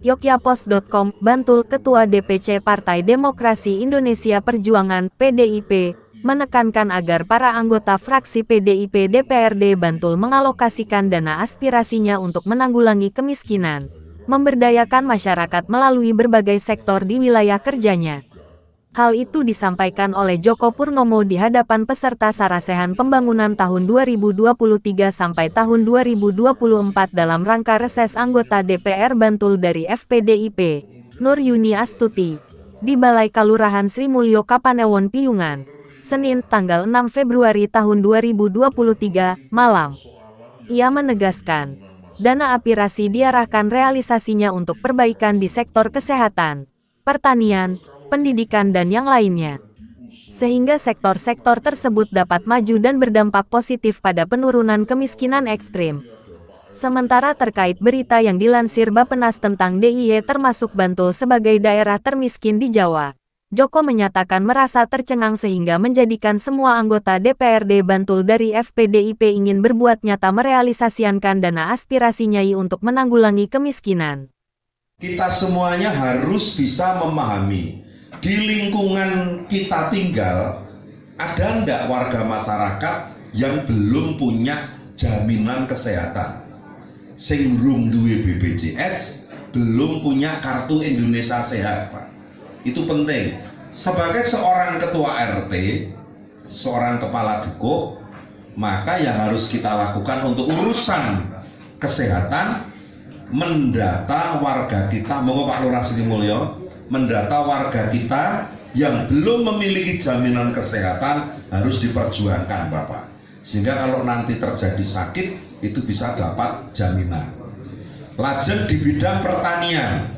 Yogyapos.com, Bantul Ketua DPC Partai Demokrasi Indonesia Perjuangan (PDIP) menekankan agar para anggota fraksi PDIP DPRD Bantul mengalokasikan dana aspirasinya untuk menanggulangi kemiskinan, memberdayakan masyarakat melalui berbagai sektor di wilayah kerjanya. Hal itu disampaikan oleh Joko Purnomo di hadapan peserta Sarasehan Pembangunan tahun 2023 sampai tahun 2024 dalam rangka reses anggota DPR Bantul dari FPDIP, Nur Yuni Astuti, di Balai Kalurahan Sri Mulyo Kapanewon Piungan, Senin tanggal 6 Februari tahun 2023, malam. Ia menegaskan, dana aspirasi diarahkan realisasinya untuk perbaikan di sektor kesehatan, pertanian, pendidikan dan yang lainnya. Sehingga sektor-sektor tersebut dapat maju dan berdampak positif pada penurunan kemiskinan ekstrim. Sementara terkait berita yang dilansir Bappenas tentang DIY termasuk Bantul sebagai daerah termiskin di Jawa, Joko menyatakan merasa tercengang sehingga menjadikan semua anggota DPRD Bantul dari FPDIP ingin berbuat nyata merealisasikan dana aspirasinya untuk menanggulangi kemiskinan. Kita semuanya harus bisa memahami di lingkungan kita tinggal, ada enggak warga masyarakat yang belum punya jaminan kesehatan? Sing durung duwe BPJS, belum punya kartu Indonesia Sehat, Pak. Itu penting. Sebagai seorang ketua RT, seorang kepala dukuh, maka yang harus kita lakukan untuk urusan kesehatan, mendata warga kita, monggo Pak Lurah Sri Mulyo, mendata warga kita yang belum memiliki jaminan kesehatan harus diperjuangkan Bapak, sehingga kalau nanti terjadi sakit itu bisa dapat jaminan. Lajeng di bidang pertanian,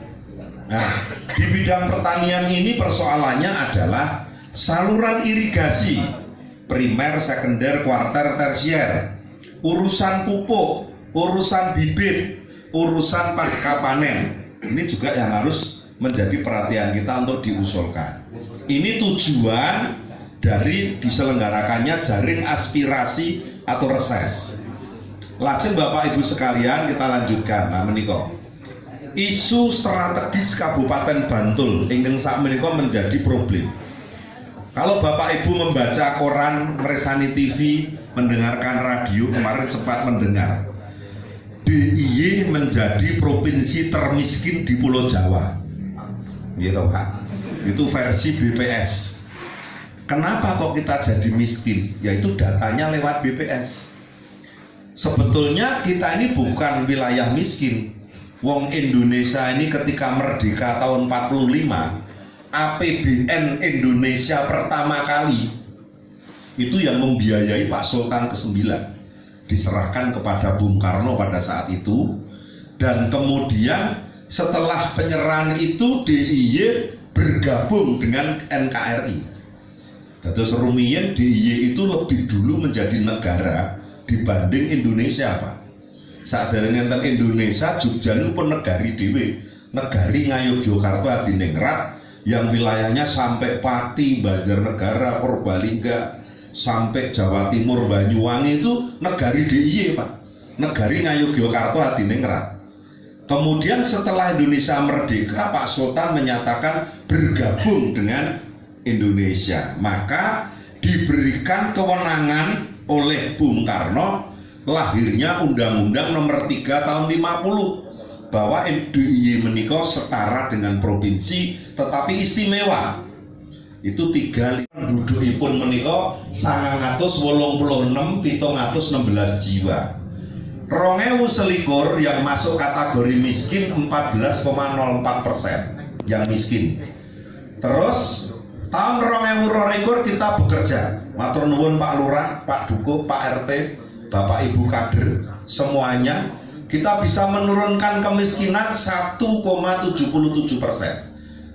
nah di bidang pertanian ini persoalannya adalah saluran irigasi primer, sekunder, kuarter, tersier, urusan pupuk, urusan bibit, urusan pasca panen, ini juga yang harus menjadi perhatian kita untuk diusulkan. Ini tujuan dari diselenggarakannya jaring aspirasi atau reses. Lajeng Bapak Ibu sekalian, kita lanjutkan. Nah menika isu strategis Kabupaten Bantul ingkang sakmenika menjadi problem. Kalau Bapak Ibu membaca koran, meresani TV, mendengarkan radio, kemarin sempat mendengar DIY menjadi provinsi termiskin di Pulau Jawa. Gitu Pak, itu versi BPS. Kenapa kok kita jadi miskin? Yaitu datanya lewat BPS. Sebetulnya kita ini bukan wilayah miskin. Wong Indonesia ini ketika merdeka tahun 45, APBN Indonesia pertama kali itu yang membiayai Pak Sultan ke-9, diserahkan kepada Bung Karno pada saat itu. Dan kemudian setelah penyerahan itu DIY bergabung dengan NKRI. Terus rumiyin DIY itu lebih dulu menjadi negara dibanding Indonesia Pak. Saat dari ngenten Indonesia, Jogja itu pun negari dewe, negari Ngayogyakarta Adiningrat yang wilayahnya sampai Pati, Banjarnegara, Purbalingga, sampai Jawa Timur, Banyuwangi itu negari DIY Pak, negari Ngayogyakarta Adiningrat. Kemudian setelah Indonesia merdeka, Pak Sultan menyatakan bergabung dengan Indonesia. Maka diberikan kewenangan oleh Bung Karno, lahirnya Undang-Undang Nomor 3 Tahun 50 bahwa DIY menika setara dengan provinsi tetapi istimewa. Itu 3 pendudukipun menika 986 716 jiwa. 2021 yang masuk kategori miskin 14,04% yang miskin. Terus tahun 2022 kita bekerja. Matur nuwun Pak Lurah, Pak Dukuh, Pak RT, Bapak Ibu kader semuanya, kita bisa menurunkan kemiskinan 1,77%.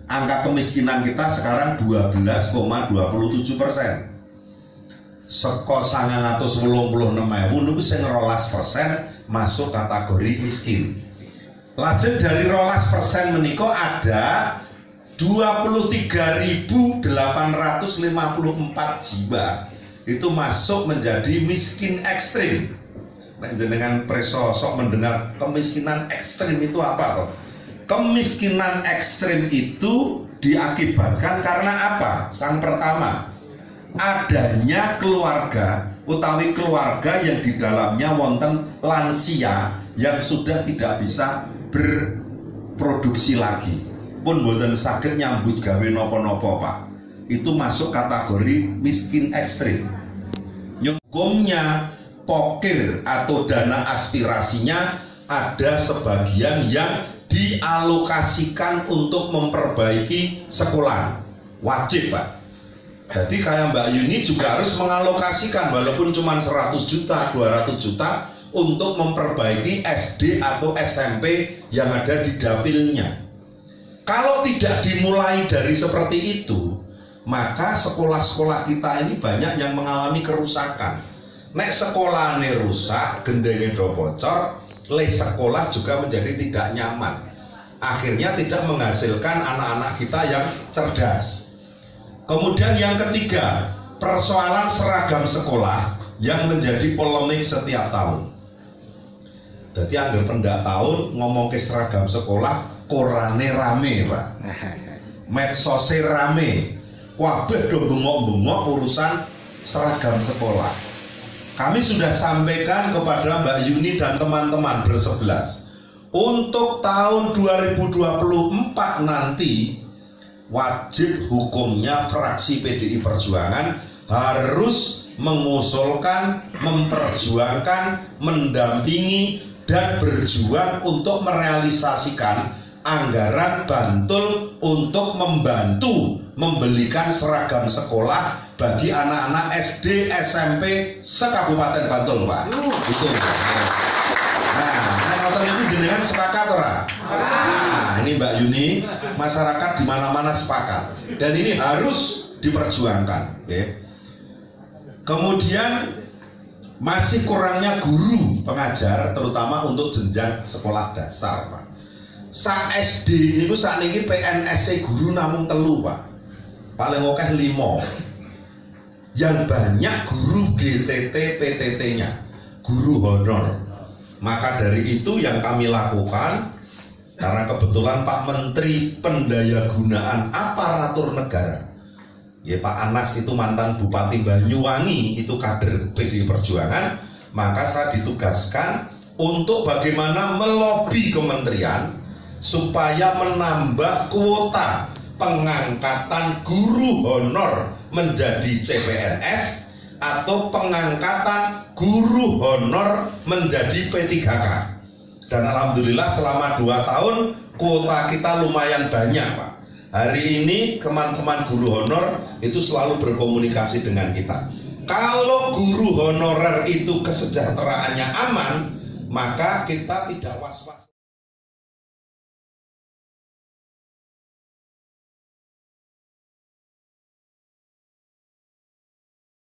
Angka kemiskinan kita sekarang 12,27%. Seko 986.000 niku sing 12% masuk kategori miskin. Lajeng dari 12% menika ada 23.854 jiwa itu masuk menjadi miskin ekstrim. Dengan presosok mendengar kemiskinan ekstrim itu apa toh? Kemiskinan ekstrim itu diakibatkan karena apa? Yang pertama, adanya keluarga utawi keluarga yang di dalamnya wonten lansia yang sudah tidak bisa berproduksi lagi, pun boten saged nyambut gawe nopo-nopo, Pak. Itu masuk kategori miskin ekstrim. Hukumnya pokir atau dana aspirasinya ada sebagian yang dialokasikan untuk memperbaiki sekolah, wajib, Pak. Jadi kayak Mbak Yuni juga harus mengalokasikan walaupun cuma 100 juta, 200 juta untuk memperbaiki SD atau SMP yang ada di dapilnya. Kalau tidak dimulai dari seperti itu, maka sekolah-sekolah kita ini banyak yang mengalami kerusakan. Nek sekolah ini rusak, gendenge do bocor, sekolah juga menjadi tidak nyaman. Akhirnya tidak menghasilkan anak-anak kita yang cerdas. Kemudian yang ketiga, persoalan seragam sekolah yang menjadi polemik setiap tahun. Jadi anggar pendak tahun ngomong ke seragam sekolah, korane rame, Pak. Medsose rame. Wabah do bengok-bengok urusan seragam sekolah. Kami sudah sampaikan kepada Mbak Yuni dan teman-teman bersebelas, untuk tahun 2024 nanti wajib hukumnya fraksi PDI Perjuangan harus mengusulkan, memperjuangkan, mendampingi dan berjuang untuk merealisasikan anggaran bantul untuk membantu membelikan seragam sekolah bagi anak-anak SD, SMP se-Kabupaten Bantul, Pak. Itu. Nah, nonton itu jenengan sepakat ora? Nah, ini Mbak Yuni, masyarakat di mana-mana sepakat dan ini harus diperjuangkan. Okay. Kemudian masih kurangnya guru pengajar, terutama untuk jenjang sekolah dasar, Pak. Sa SD ini saat ini PNS guru namung 3, Pak. Paling oke 5. Yang banyak guru GTT PTT-nya, guru honor. Maka dari itu yang kami lakukan, karena kebetulan Pak Menteri Pendayagunaan Aparatur Negara, ya Pak Anas itu mantan Bupati Banyuwangi, itu kader PDI Perjuangan, maka saya ditugaskan untuk bagaimana melobi kementerian supaya menambah kuota pengangkatan guru honor menjadi CPNS atau pengangkatan guru honor menjadi P3K. Dan alhamdulillah selama 2 tahun kuota kita lumayan banyak, Pak. Hari ini teman-teman guru honor itu selalu berkomunikasi dengan kita. Kalau guru honorer itu kesejahteraannya aman, maka kita tidak was-was.